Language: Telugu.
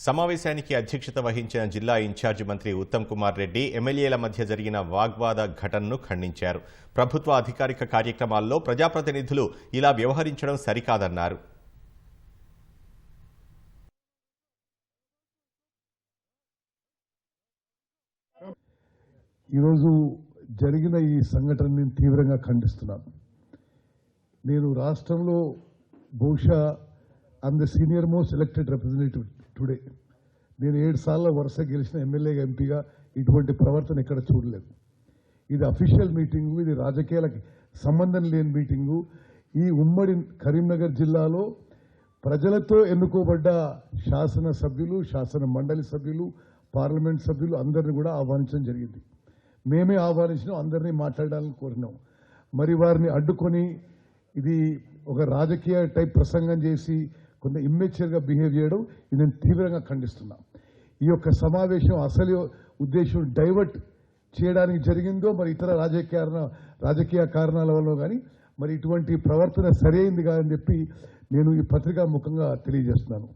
సమావేశానికి అధ్యక్షత వహించిన జిల్లా ఇన్ఛార్జి మంత్రి ఉత్తమ్ కుమార్ రెడ్డి ఎమ్మెల్యేల మధ్య జరిగిన వాగ్వాద ఘటనను ఖండించారు. ప్రభుత్వ అధికారిక కార్యక్రమాల్లో ప్రజాప్రతినిధులు ఇలా వ్యవహరించడం సరికాదన్నారు. ఈరోజు జరిగిన ఈ సంఘటనని తీవ్రంగా ఖండిస్తున్నాను. నేను రాష్ట్రంలో బహుశా I'm the senior most elected representative today. నేను 7 సార్లు వరుస గెలిచిన ఎమ్మెల్యేగా ఎంపీగా ఇటువంటి ప్రవర్తన ఎక్కడ చూడలేదు. ఇది అఫీషియల్ మీటింగు, ఇది రాజకీయాలకు సంబంధం లేని మీటింగు. ఈ ఉమ్మడి కరీంనగర్ జిల్లాలో ప్రజలతో ఎన్నుకోబడ్డ శాసనసభ్యులు, శాసన మండలి సభ్యులు, పార్లమెంట్ సభ్యులు అందరినీ కూడా ఆహ్వానించడం జరిగింది. మేమే ఆహ్వానించినాం, అందరినీ మాట్లాడాలని కోరినాం. మరి వారిని అడ్డుకొని ఇది ఒక రాజకీయ టైప్ ప్రసంగం చేసి కొంత ఇమ్మెచ్యూర్గా బిహేవ్ చేయడం ఇది నేను తీవ్రంగా ఖండిస్తున్నా. ఈ యొక్క సమావేశం అసలు ఉద్దేశం డైవర్ట్ చేయడానికి జరిగిందో మరి ఇతర రాజకీయ కారణాల వల్ల కానీ మరి ఇటువంటి ప్రవర్తన సరైంది కాదని చెప్పి నేను ఈ పత్రికా ముఖంగా తెలియజేస్తున్నాను.